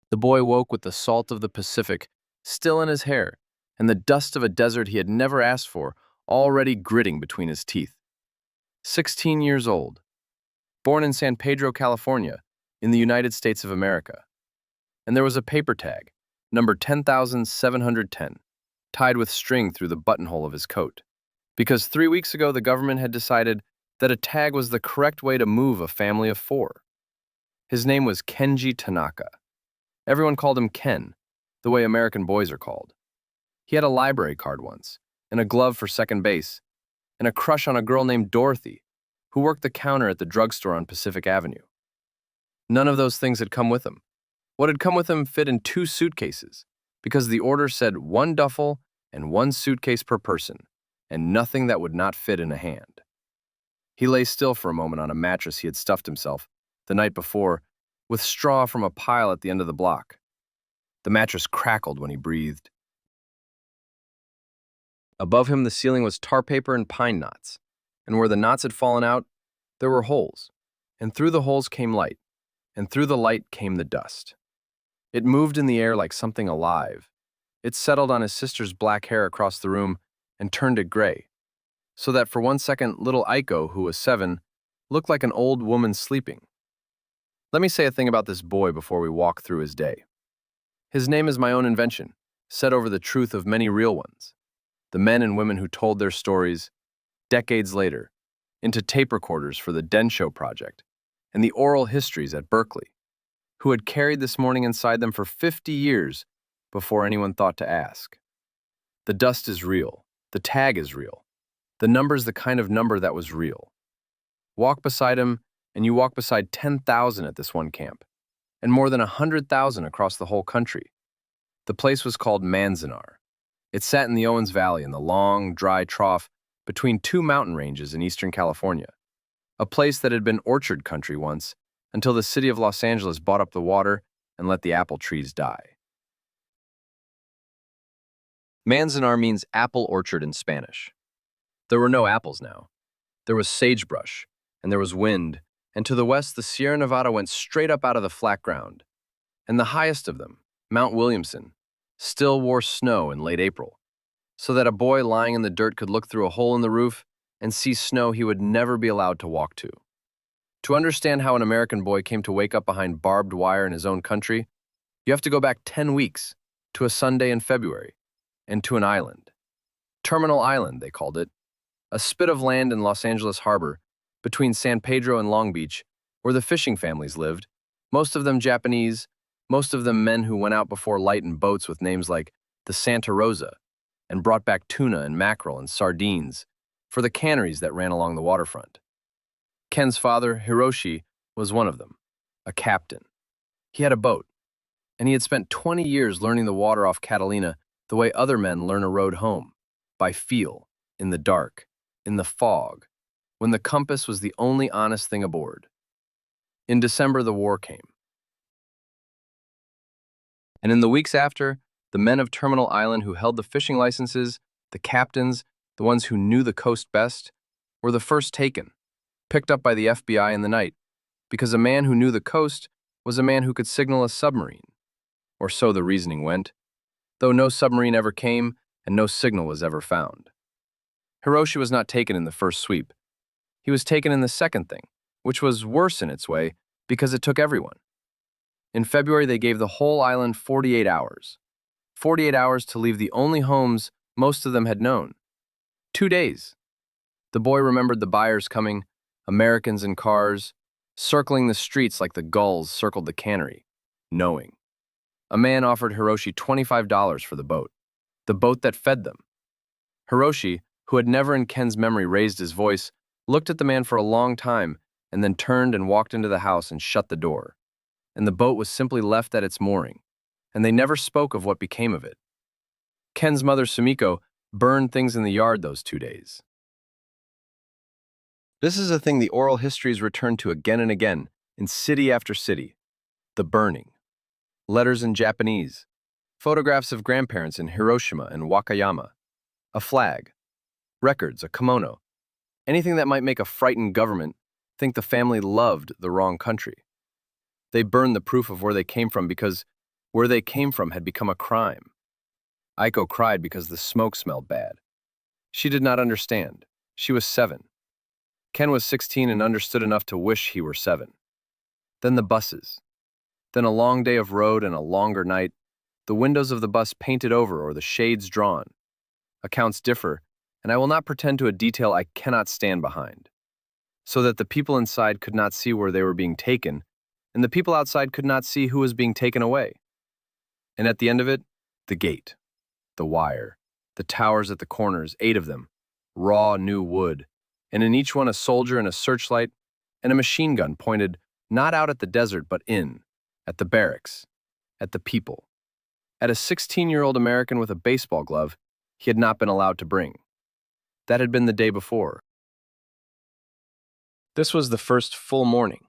The boy woke with the salt of the Pacific still in his hair and the dust of a desert he had never asked for already gritting between his teeth. 16 years old, born in San Pedro, California, in the United States of America. And there was a paper tag, number 10,710, tied with string through the buttonhole of his coat. Because 3 weeks ago the government had decided that a tag was the correct way to move a family of 4. His name was Kenji Tanaka. Everyone called him Ken, the way American boys are called. He had a library card once, and a glove for second base, and a crush on a girl named Dorothy, who worked the counter at the drugstore on Pacific Avenue. None of those things had come with him. What had come with him fit in 2 suitcases, because the order said 1 duffel and 1 suitcase per person, and nothing that would not fit in a hand. He lay still for a moment on a mattress he had stuffed himself, the night before, with straw from a pile at the end of the block. The mattress crackled when he breathed. Above him, the ceiling was tar paper and pine knots, and where the knots had fallen out, there were holes, and through the holes came light, and through the light came the dust. It moved in the air like something alive. It settled on his sister's black hair across the room and turned it gray, so that for 1 second little Aiko, who was 7, looked like an old woman sleeping. Let me say a thing about this boy before we walk through his day. His name is my own invention, set over the truth of many real ones. The men and women who told their stories, decades later, into tape recorders for the Densho Project and the oral histories at Berkeley, who had carried this morning inside them for 50 years before anyone thought to ask. The dust is real. The tag is real. The number's the kind of number that was real. Walk beside him, and you walk beside 10,000 at this one camp, and more than 100,000 across the whole country. The place was called Manzanar. It sat in the Owens Valley in the long, dry trough between 2 mountain ranges in eastern California, a place that had been orchard country once until the city of Los Angeles bought up the water and let the apple trees die. Manzanar means apple orchard in Spanish. There were no apples now. There was sagebrush, and there was wind, and to the west the Sierra Nevada went straight up out of the flat ground. And the highest of them, Mount Williamson, still wore snow in late April, so that a boy lying in the dirt could look through a hole in the roof and see snow he would never be allowed to walk to. To understand how an American boy came to wake up behind barbed wire in his own country, you have to go back 10 weeks to a Sunday in February and to an island. Terminal Island, they called it, a spit of land in Los Angeles Harbor between San Pedro and Long Beach, where the fishing families lived, most of them Japanese, most of them men who went out before light in boats with names like the Santa Rosa and brought back tuna and mackerel and sardines for the canneries that ran along the waterfront. Ken's father, Hiroshi, was one of them, a captain. He had a boat, and he had spent 20 years learning the water off Catalina the way other men learn a road home, by feel, in the dark, in the fog, when the compass was the only honest thing aboard. In December, the war came. And in the weeks after, the men of Terminal Island who held the fishing licenses, the captains, the ones who knew the coast best, were the first taken, picked up by the FBI in the night, because a man who knew the coast was a man who could signal a submarine. Or so the reasoning went, though no submarine ever came and no signal was ever found. Hiroshi was not taken in the first sweep. He was taken in the second thing, which was worse in its way because it took everyone. In February, they gave the whole island 48 hours. 48 hours to leave the only homes most of them had known. 2 days. The boy remembered the buyers coming, Americans in cars, circling the streets like the gulls circled the cannery, knowing. A man offered Hiroshi $25 for the boat that fed them. Hiroshi, who had never in Ken's memory raised his voice, looked at the man for a long time and then turned and walked into the house and shut the door. And the boat was simply left at its mooring, and they never spoke of what became of it. Ken's mother, Sumiko, burned things in the yard those 2 days. This is a thing the oral histories return to again and again, in city after city. The burning. Letters in Japanese. Photographs of grandparents in Hiroshima and Wakayama. A flag. Records, a kimono. Anything that might make a frightened government think the family loved the wrong country. They burned the proof of where they came from because Where they came from had become a crime. Aiko cried because the smoke smelled bad. She did not understand. She was 7. Ken was 16 and understood enough to wish he were 7. Then the buses. Then a long day of road and a longer night, the windows of the bus painted over or the shades drawn. Accounts differ, and I will not pretend to a detail I cannot stand behind. So that the people inside could not see where they were being taken, and the people outside could not see who was being taken away. And at the end of it, the gate, the wire, the towers at the corners, 8 of them, raw new wood, and in each one a soldier and a searchlight and a machine gun pointed not out at the desert but in, at the barracks, at the people, at a 16-year-old American with a baseball glove he had not been allowed to bring. That had been the day before. This was the first full morning,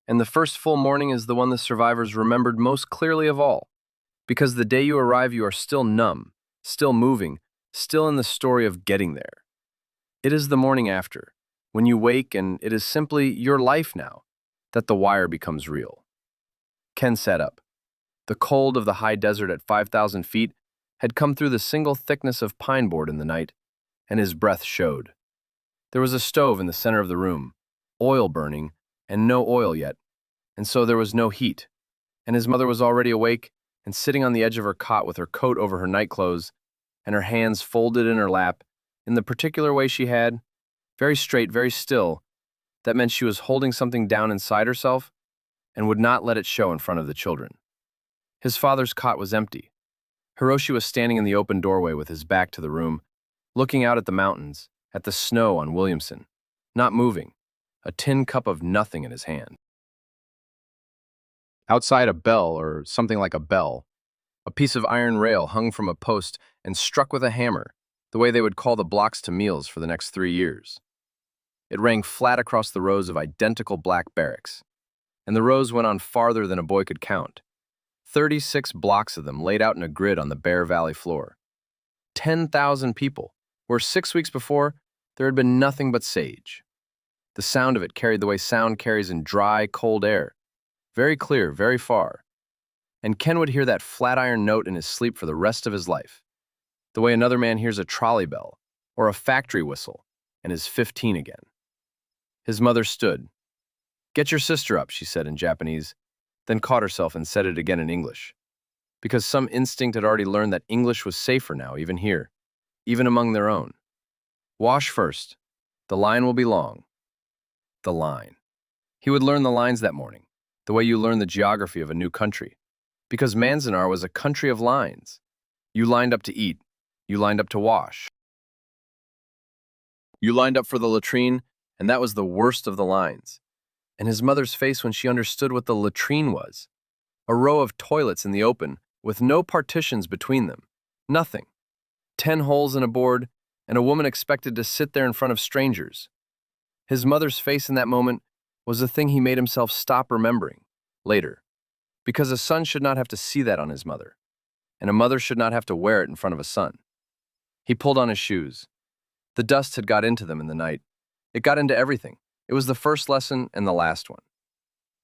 and the first full morning is the one the survivors remembered most clearly of all, because the day you arrive you are still numb, still moving, still in the story of getting there. It is the morning after, when you wake and it is simply your life now, that the wire becomes real. Ken sat up. The cold of the high desert at 5,000 feet had come through the single thickness of pine board in the night, and his breath showed. There was a stove in the center of the room, oil burning, and no oil yet, and so there was no heat, and his mother was already awake and sitting on the edge of her cot with her coat over her nightclothes and her hands folded in her lap in the particular way she had, very straight, very still. That meant she was holding something down inside herself and would not let it show in front of the children. His father's cot was empty. Hiroshi was standing in the open doorway with his back to the room, looking out at the mountains, at the snow on Williamson, not moving, a tin cup of nothing in his hand. Outside, a bell, or something like a bell, a piece of iron rail hung from a post and struck with a hammer, the way they would call the blocks to meals for the next 3 years. It rang flat across the rows of identical black barracks, and the rows went on farther than a boy could count. 36 blocks of them laid out in a grid on the bare valley floor. 10,000 people, where 6 weeks before there had been nothing but sage. The sound of it carried the way sound carries in dry, cold air, very clear, very far. And Ken would hear that flat iron note in his sleep for the rest of his life, the way another man hears a trolley bell or a factory whistle and is 15 again. His mother stood. "Get your sister up," she said in Japanese, then caught herself and said it again in English, because some instinct had already learned that English was safer now, even here, even among their own. "Wash first. The line will be long." The line. He would learn the lines that morning, the way you learn the geography of a new country, because Manzanar was a country of lines. You lined up to eat. You lined up to wash. You lined up for the latrine, and that was the worst of the lines. And his mother's face when she understood what the latrine was. A row of toilets in the open, with no partitions between them. Nothing. 10 holes in a board, and a woman expected to sit there in front of strangers. His mother's face in that moment was the thing he made himself stop remembering, later. Because a son should not have to see that on his mother, and a mother should not have to wear it in front of a son. He pulled on his shoes. The dust had got into them in the night. It got into everything. It was the first lesson and the last one.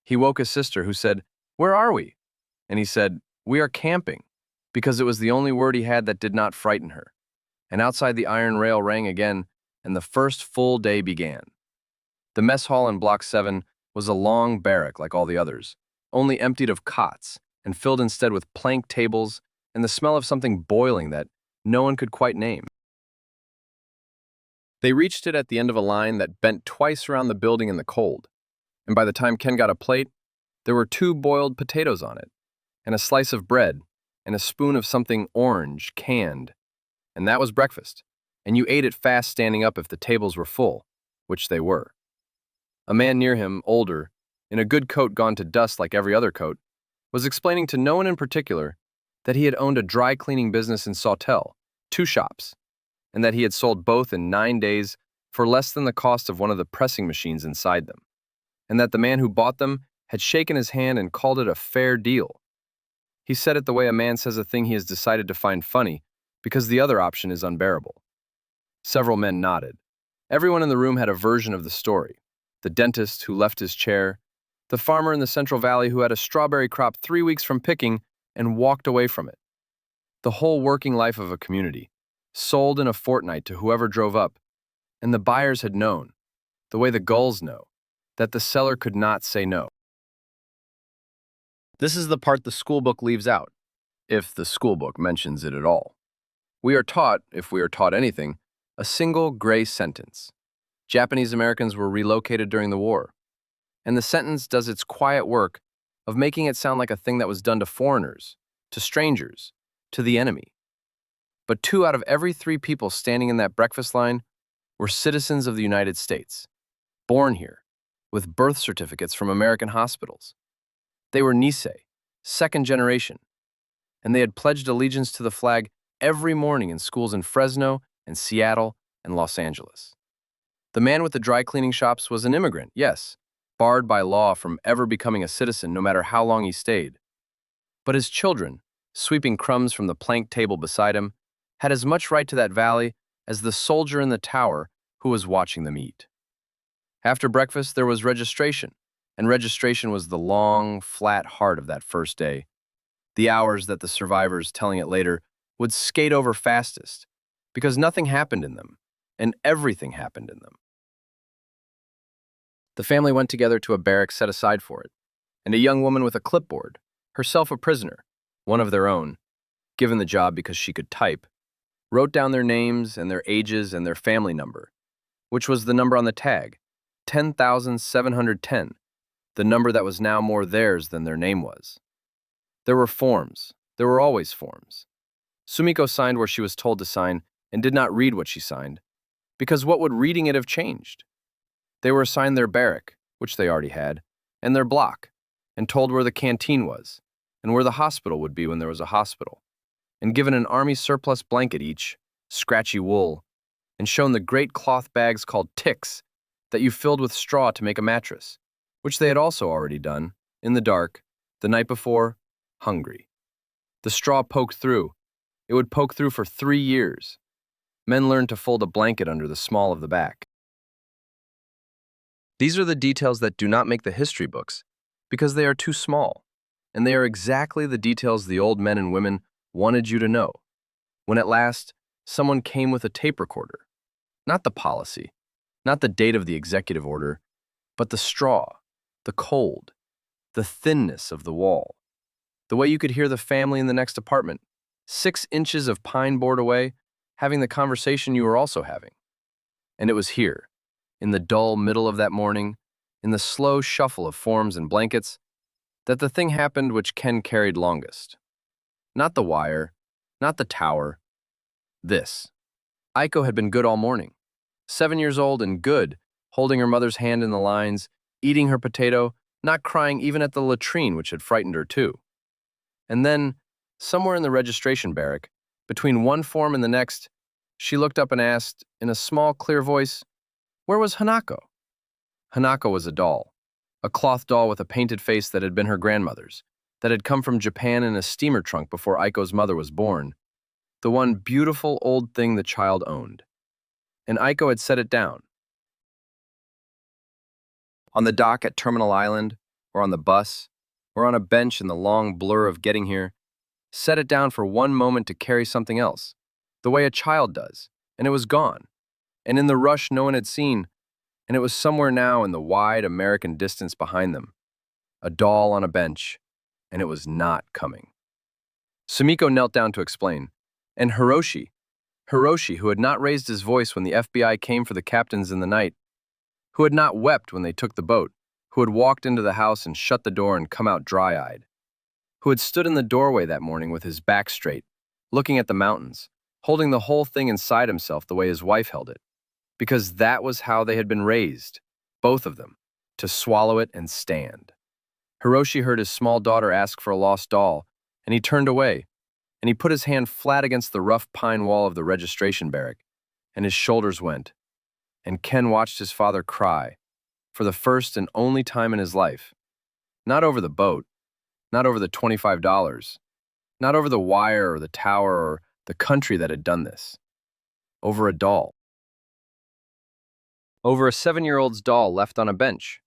He woke his sister, who said, "Where are we?" And he said, "We are camping," because it was the only word he had that did not frighten her. And outside the iron rail rang again, and the first full day began. The mess hall in Block 7 was a long barrack like all the others, only emptied of cots, and filled instead with plank tables and the smell of something boiling that no one could quite name. They reached it at the end of a line that bent twice around the building in the cold, and by the time Ken got a plate, there were 2 boiled potatoes on it, and a slice of bread, and a spoon of something orange, canned. And that was breakfast, and you ate it fast standing up if the tables were full, which they were. A man near him, older, in a good coat gone to dust like every other coat, was explaining to no one in particular that he had owned a dry cleaning business in Sawtell, 2 shops, and that he had sold both in 9 days for less than the cost of one of the pressing machines inside them, and that the man who bought them had shaken his hand and called it a fair deal. He said it the way a man says a thing he has decided to find funny because the other option is unbearable. Several men nodded. Everyone in the room had a version of the story. The dentist who left his chair, the farmer in the Central Valley who had a strawberry crop 3 weeks from picking and walked away from it. The whole working life of a community, sold in a fortnight to whoever drove up, and the buyers had known, the way the gulls know, that the seller could not say no. This is the part the schoolbook leaves out, if the schoolbook mentions it at all. We are taught, if we are taught anything, a single gray sentence. Japanese Americans were relocated during the war, and the sentence does its quiet work of making it sound like a thing that was done to foreigners, to strangers, to the enemy. But 2 out of every 3 people standing in that breakfast line were citizens of the United States, born here, with birth certificates from American hospitals. They were Nisei, second generation, and they had pledged allegiance to the flag every morning in schools in Fresno and Seattle and Los Angeles. The man with the dry cleaning shops was an immigrant, yes, barred by law from ever becoming a citizen no matter how long he stayed. But his children, sweeping crumbs from the plank table beside him, had as much right to that valley as the soldier in the tower who was watching them eat. After breakfast, there was registration, and registration was the long, flat heart of that first day, the hours that the survivors, telling it later, would skate over fastest, because nothing happened in them, and everything happened in them. The family went together to a barrack set aside for it, and a young woman with a clipboard, herself a prisoner, one of their own, given the job because she could type, wrote down their names and their ages and their family number, which was the number on the tag, 10,710, the number that was now more theirs than their name was. There were forms. There were always forms. Sumiko signed where she was told to sign and did not read what she signed, because what would reading it have changed? They were assigned their barrack, which they already had, and their block, and told where the canteen was, and where the hospital would be when there was a hospital, and given an army surplus blanket each, scratchy wool, and shown the great cloth bags called ticks that you filled with straw to make a mattress, which they had also already done, in the dark, the night before, hungry. The straw poked through. It would poke through for 3 years. Men learned to fold a blanket under the small of the back. These are the details that do not make the history books, because they are too small, and they are exactly the details the old men and women wanted you to know. When at last, someone came with a tape recorder, not the policy, not the date of the executive order, but the straw, the cold, the thinness of the wall, the way you could hear the family in the next apartment, 6 inches of pine board away, having the conversation you were also having. And it was here, in the dull middle of that morning, in the slow shuffle of forms and blankets, that the thing happened which Ken carried longest. Not the wire, not the tower. This. Aiko had been good all morning. 7 years old and good, holding her mother's hand in the lines, eating her potato, not crying even at the latrine which had frightened her too. And then, somewhere in the registration barrack, between one form and the next, she looked up and asked, in a small, clear voice, where was Hanako? Hanako was a doll, a cloth doll with a painted face that had been her grandmother's, that had come from Japan in a steamer trunk before Aiko's mother was born, the one beautiful old thing the child owned. And Aiko had set it down. On the dock at Terminal Island, or on the bus, or on a bench in the long blur of getting here, set it down for one moment to carry something else, the way a child does, and it was gone. And in the rush no one had seen, and it was somewhere now in the wide American distance behind them. A doll on a bench, and it was not coming. Sumiko knelt down to explain, and Hiroshi, who had not raised his voice when the FBI came for the captains in the night, who had not wept when they took the boat, who had walked into the house and shut the door and come out dry-eyed, who had stood in the doorway that morning with his back straight, looking at the mountains, holding the whole thing inside himself the way his wife held it, because that was how they had been raised, both of them, to swallow it and stand. Hiroshi heard his small daughter ask for a lost doll, and he turned away, and he put his hand flat against the rough pine wall of the registration barrack, and his shoulders went. And Ken watched his father cry, for the first and only time in his life. Not over the boat, not over the $25, not over the wire or the tower or the country that had done this. Over a doll. Over a 7-year-old's doll left on a bench.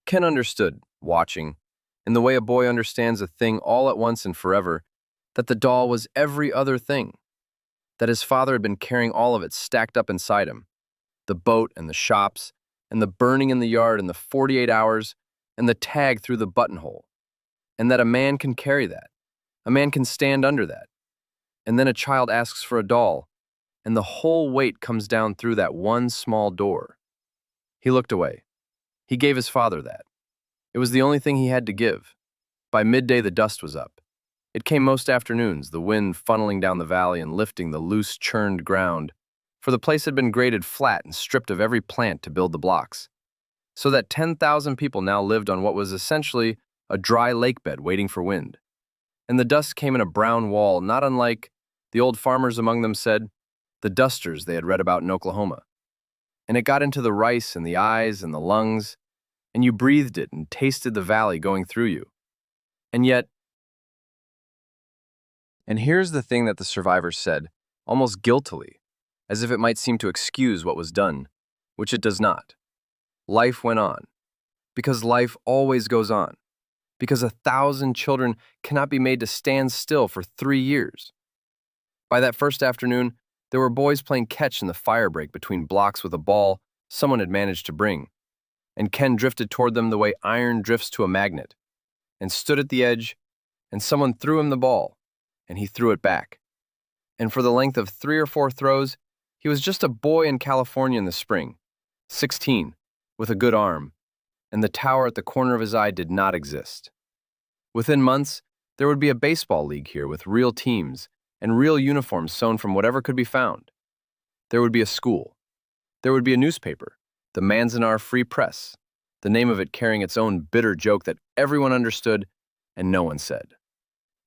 Ken understood, watching, in the way a boy understands a thing all at once and forever, that the doll was every other thing, that his father had been carrying all of it stacked up inside him, the boat and the shops, and the burning in the yard and the 48 hours, and the tag through the buttonhole, and that a man can carry that, a man can stand under that, and then a child asks for a doll, and the whole weight comes down through that one small door. He looked away. He gave his father that. It was the only thing he had to give. By midday, the dust was up. It came most afternoons, the wind funneling down the valley and lifting the loose, churned ground, for the place had been graded flat and stripped of every plant to build the blocks, so that 10,000 people now lived on what was essentially a dry lake bed waiting for wind. And the dust came in a brown wall, not unlike, the old farmers among them said, the dusters they had read about in Oklahoma. And it got into the rice and the eyes and the lungs, and you breathed it and tasted the valley going through you. And yet, and here's the thing that the survivors said, almost guiltily, as if it might seem to excuse what was done, which it does not. Life went on, because life always goes on, because 1,000 children cannot be made to stand still for 3 years. By that first afternoon, there were boys playing catch in the fire break between blocks with a ball someone had managed to bring, and Ken drifted toward them the way iron drifts to a magnet, and stood at the edge, and someone threw him the ball, and he threw it back. And for the length of 3 or 4 throws, he was just a boy in California in the spring, 16, with a good arm, and the tower at the corner of his eye did not exist. Within months, there would be a baseball league here with real teams and real uniforms sewn from whatever could be found. There would be a school. There would be a newspaper, the Manzanar Free Press, the name of it carrying its own bitter joke that everyone understood and no one said.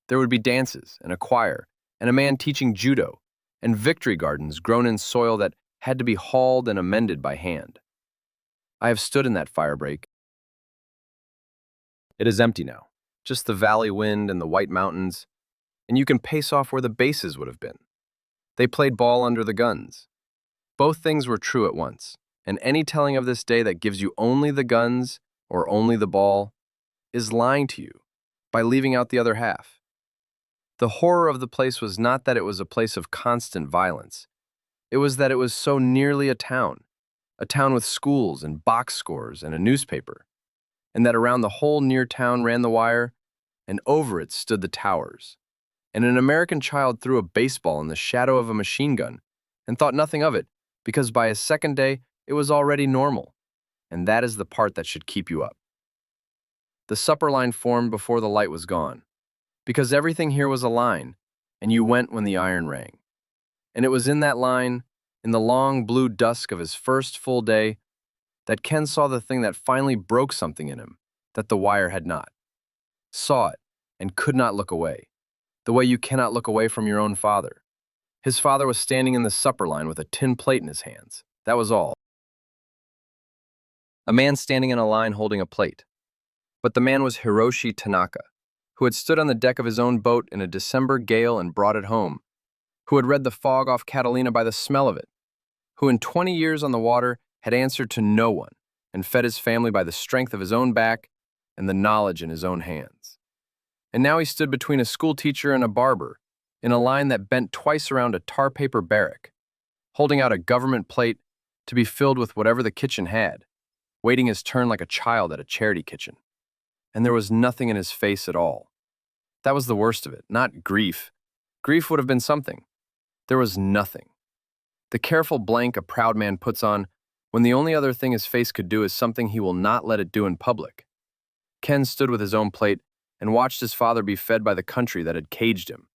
There would be dances and a choir and a man teaching judo and victory gardens grown in soil that had to be hauled and amended by hand. I have stood in that fire break. It is empty now, just the valley wind and the white mountains, and you can pace off where the bases would have been. They played ball under the guns. Both things were true at once, and any telling of this day that gives you only the guns or only the ball is lying to you by leaving out the other half. The horror of the place was not that it was a place of constant violence. It was that it was so nearly a town with schools and box scores and a newspaper, and that around the whole near town ran the wire, and over it stood the towers. And an American child threw a baseball in the shadow of a machine gun and thought nothing of it, because by his second day it was already normal, and that is the part that should keep you up. The supper line formed before the light was gone, because everything here was a line, and you went when the iron rang. And it was in that line, in the long blue dusk of his first full day, that Ken saw the thing that finally broke something in him that the wire had not. Saw it and could not look away, the way you cannot look away from your own father. His father was standing in the supper line with a tin plate in his hands. That was all. A man standing in a line holding a plate. But the man was Hiroshi Tanaka, who had stood on the deck of his own boat in a December gale and brought it home, who had read the fog off Catalina by the smell of it, who in 20 years on the water had answered to no one and fed his family by the strength of his own back and the knowledge in his own hands. And now he stood between a schoolteacher and a barber in a line that bent twice around a tar paper barrack, holding out a government plate to be filled with whatever the kitchen had, waiting his turn like a child at a charity kitchen. And there was nothing in his face at all. That was the worst of it, not grief. Grief would have been something. There was nothing. The careful blank a proud man puts on when the only other thing his face could do is something he will not let it do in public. Ken stood with his own plate and watched his father be fed by the country that had caged him,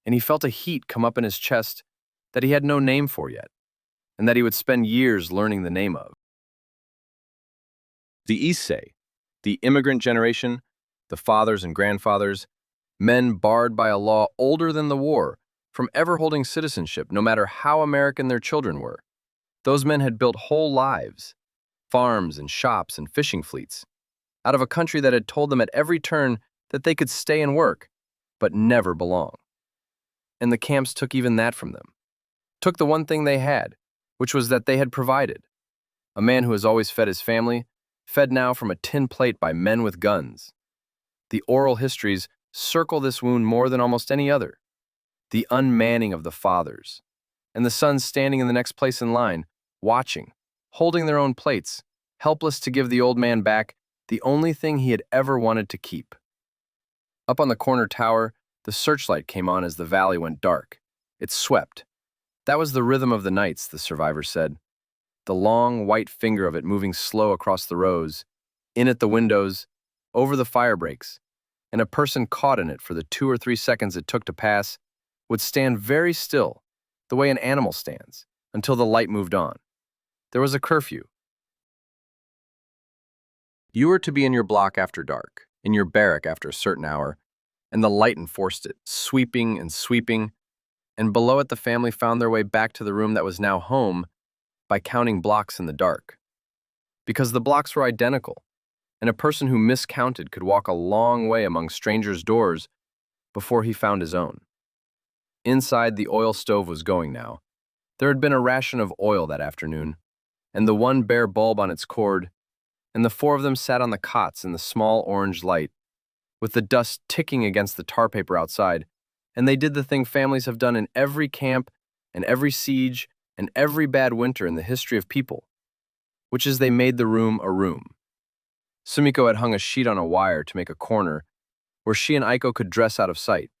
and he felt a heat come up in his chest that he had no name for yet, and that he would spend years learning the name of. The Issei, the immigrant generation, the fathers and grandfathers, men barred by a law older than the war from ever holding citizenship, no matter how American their children were. Those men had built whole lives, farms and shops and fishing fleets, out of a country that had told them at every turn that they could stay and work, but never belong. And the camps took even that from them, took the one thing they had, which was that they had provided. A man who has always fed his family, fed now from a tin plate by men with guns. The oral histories circle this wound more than almost any other. The unmanning of the fathers, and the sons standing in the next place in line, watching, holding their own plates, helpless to give the old man back the only thing he had ever wanted to keep. Up on the corner tower, the searchlight came on as the valley went dark. It swept. That was the rhythm of the nights, the survivor said. The long, white finger of it moving slow across the rows, in at the windows, over the fire breaks, and a person caught in it for the 2 or 3 seconds it took to pass would stand very still, the way an animal stands, until the light moved on. There was a curfew. You were to be in your block after dark, in your barrack after a certain hour, and the light enforced it, sweeping and sweeping, and below it the family found their way back to the room that was now home by counting blocks in the dark. Because the blocks were identical, and a person who miscounted could walk a long way among strangers' doors before he found his own. Inside, the oil stove was going now. There had been a ration of oil that afternoon, and the one bare bulb on its cord, and the 4 of them sat on the cots in the small orange light, with the dust ticking against the tar paper outside, and they did the thing families have done in every camp and every siege and every bad winter in the history of people, which is they made the room a room. Sumiko had hung a sheet on a wire to make a corner where she and Aiko could dress out of sight.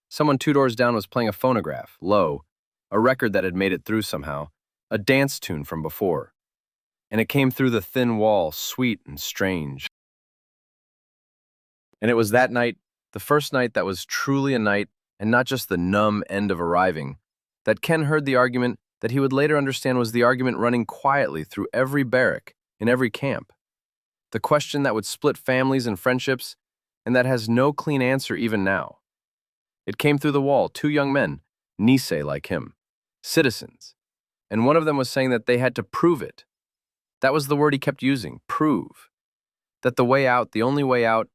Someone 2 doors down was playing a phonograph, low, a record that had made it through somehow, a dance tune from before. And it came through the thin wall, sweet and strange. And it was that night, the first night that was truly a night, and not just the numb end of arriving, that Ken heard the argument that he would later understand was the argument running quietly through every barrack, in every camp. The question that would split families and friendships, and that has no clean answer even now. It came through the wall, 2 young men, Nisei like him, citizens, and one of them was saying that they had to prove it. That was the word he kept using, prove. That the way out, the only way out,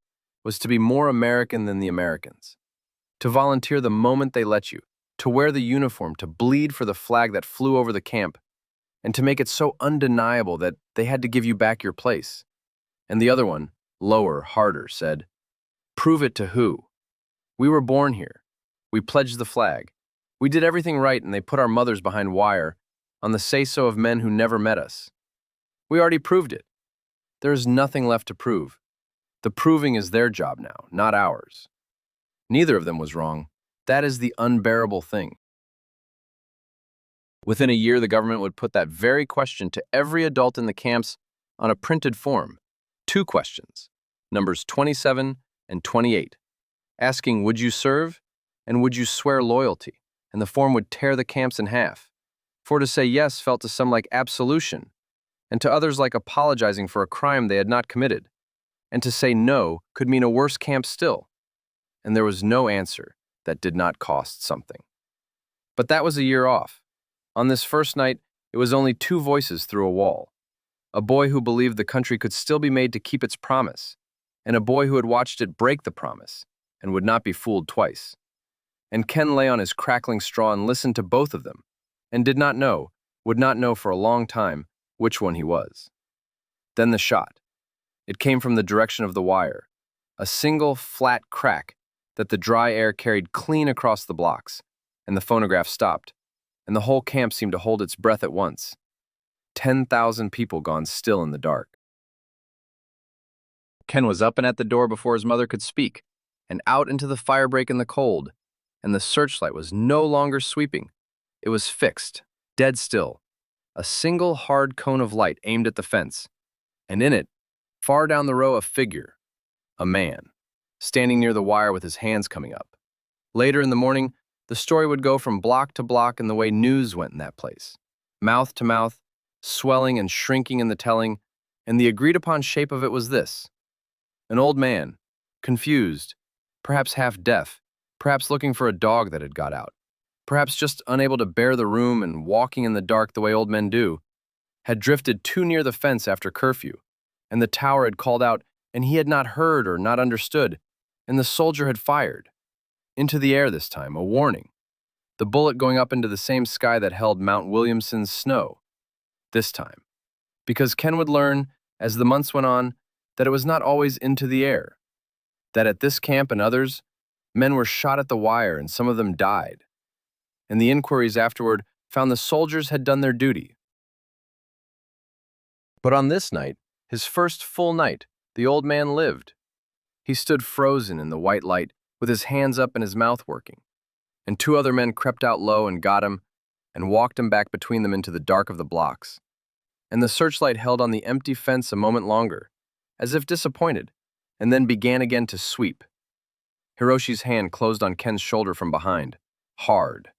was to be more American than the Americans. To volunteer the moment they let you, to wear the uniform, to bleed for the flag that flew over the camp, and to make it so undeniable that they had to give you back your place. And the other one, lower, harder, said, prove it to who? We were born here. We pledged the flag. We did everything right, and they put our mothers behind wire on the say-so of men who never met us. We already proved it. There is nothing left to prove. The proving is their job now, not ours. Neither of them was wrong. That is the unbearable thing. Within a year, the government would put that very question to every adult in the camps on a printed form. 2 questions, numbers 27 and 28, asking, would you serve and would you swear loyalty? And the form would tear the camps in half. For to say yes felt to some like absolution, and to others like apologizing for a crime they had not committed. And to say no could mean a worse camp still. And there was no answer that did not cost something. But that was a year off. On this first night, it was only 2 voices through a wall. A boy who believed the country could still be made to keep its promise, and a boy who had watched it break the promise and would not be fooled twice. And Ken lay on his crackling straw and listened to both of them, and did not know, would not know for a long time, which one he was. Then the shot. It came from the direction of the wire, a single flat crack that the dry air carried clean across the blocks, and the phonograph stopped, and the whole camp seemed to hold its breath at once. 10,000 people gone still in the dark. Ken was up and at the door before his mother could speak, and out into the firebreak in the cold, and the searchlight was no longer sweeping. It was fixed, dead still, a single hard cone of light aimed at the fence, and in it, far down the row, a figure, a man, standing near the wire with his hands coming up. Later in the morning, the story would go from block to block in the way news went in that place, mouth to mouth, swelling and shrinking in the telling, and the agreed-upon shape of it was this. An old man, confused, perhaps half-deaf, perhaps looking for a dog that had got out, perhaps just unable to bear the room and walking in the dark the way old men do, had drifted too near the fence after curfew, and the tower had called out, and he had not heard or not understood, and the soldier had fired. Into the air this time, a warning. The bullet going up into the same sky that held Mount Williamson's snow. This time. Because Ken would learn, as the months went on, that it was not always into the air. that at this camp and others, men were shot at the wire and some of them died. And the inquiries afterward found the soldiers had done their duty. But on this night, his first full night, the old man lived. He stood frozen in the white light with his hands up and his mouth working. And two other men crept out low and got him and walked him back between them into the dark of the blocks. And the searchlight held on the empty fence a moment longer, as if disappointed, and then began again to sweep. Hiroshi's hand closed on Ken's shoulder from behind, hard.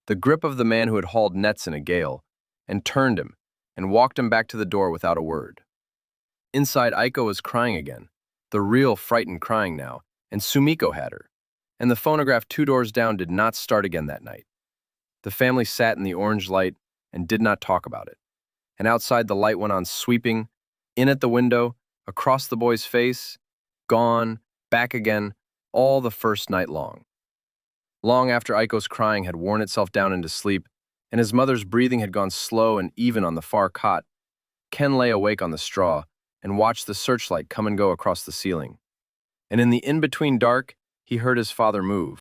The grip of the man who had hauled nets in a gale, and turned him, and walked him back to the door without a word. Inside, Aiko was crying again, the real frightened crying now, and Sumiko had her. And the phonograph 2 doors down did not start again that night. The family sat in the orange light and did not talk about it. And outside the light went on sweeping, in at the window, across the boy's face, gone, back again, all the first night long. Long after Aiko's crying had worn itself down into sleep, and his mother's breathing had gone slow and even on the far cot, Ken lay awake on the straw and watched the searchlight come and go across the ceiling. And in the in-between dark, he heard his father move.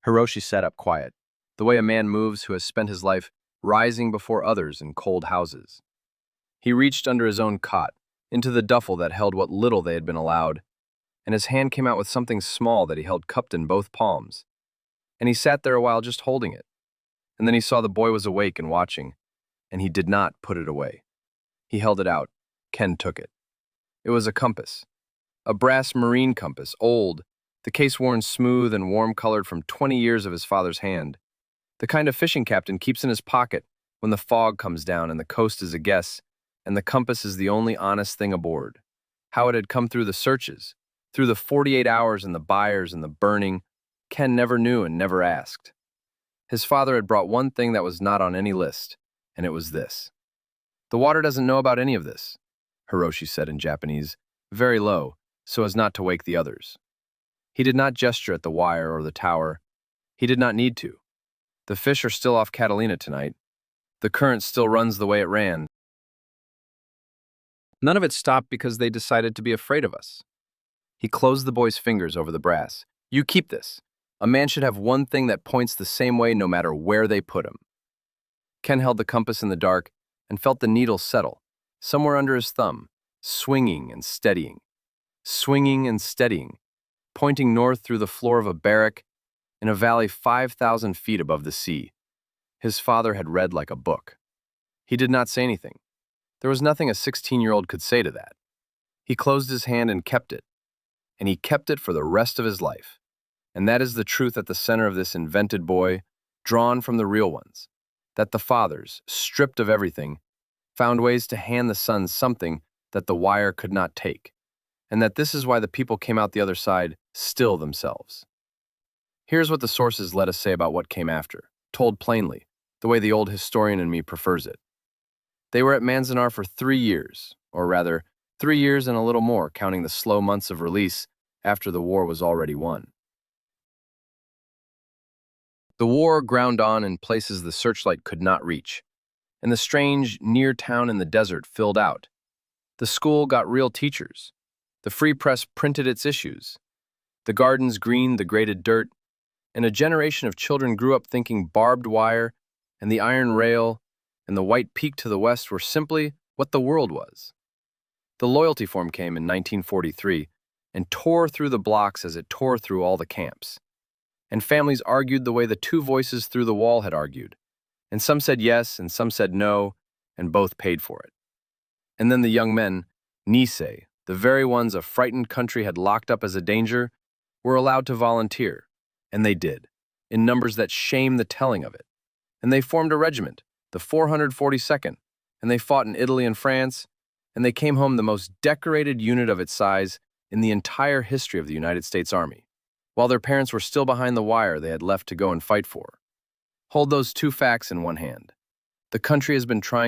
Hiroshi sat up quiet, the way a man moves who has spent his life rising before others in cold houses. He reached under his own cot, into the duffel that held what little they had been allowed, and his hand came out with something small that he held cupped in both palms. And he sat there a while just holding it. And then he saw the boy was awake and watching, and he did not put it away. He held it out. Ken took it. It was a compass. A brass marine compass, old, the case worn smooth and warm-colored from 20 years of his father's hand. The kind a fishing captain keeps in his pocket when the fog comes down and the coast is a guess, and the compass is the only honest thing aboard. How it had come through the searches, through the 48 hours and the buyers and the burning, Ken never knew and never asked. His father had brought one thing that was not on any list, and it was this. "The water doesn't know about any of this," Hiroshi said in Japanese, very low, so as not to wake the others. He did not gesture at the wire or the tower. He did not need to. The fish are still off Catalina tonight. The current still runs the way it ran. None of it stopped because they decided to be afraid of us. He closed the boy's fingers over the brass. "You keep this. A man should have one thing that points the same way no matter where they put him." Ken held the compass in the dark and felt the needle settle, somewhere under his thumb, swinging and steadying, pointing north through the floor of a barrack in a valley 5,000 feet above the sea. His father had read like a book. He did not say anything. There was nothing a 16-year-old could say to that. He closed his hand and kept it. And he kept it for the rest of his life. And that is the truth at the center of this invented boy, drawn from the real ones, that the fathers, stripped of everything, found ways to hand the sons something that the wire could not take, and that this is why the people came out the other side still themselves. Here's what the sources let us say about what came after, told plainly, the way the old historian in me prefers it. They were at Manzanar for 3 years, or rather, 3 years and a little more, counting the slow months of release after the war was already won. The war ground on in places the searchlight could not reach, and the strange, near town in the desert filled out. The school got real teachers. The free press printed its issues. The gardens greened the graded dirt, and a generation of children grew up thinking barbed wire and the iron rail and the white peak to the west were simply what the world was. The loyalty form came in 1943 and tore through the blocks as it tore through all the camps. And families argued the way the two voices through the wall had argued. And some said yes, and some said no, and both paid for it. And then the young men, Nisei, the very ones a frightened country had locked up as a danger, were allowed to volunteer. And they did, in numbers that shame the telling of it. And they formed a regiment, the 442nd, and they fought in Italy and France, and they came home the most decorated unit of its size in the entire history of the United States Army, while their parents were still behind the wire they had left to go and fight for. Hold those two facts in one hand. The country has been trying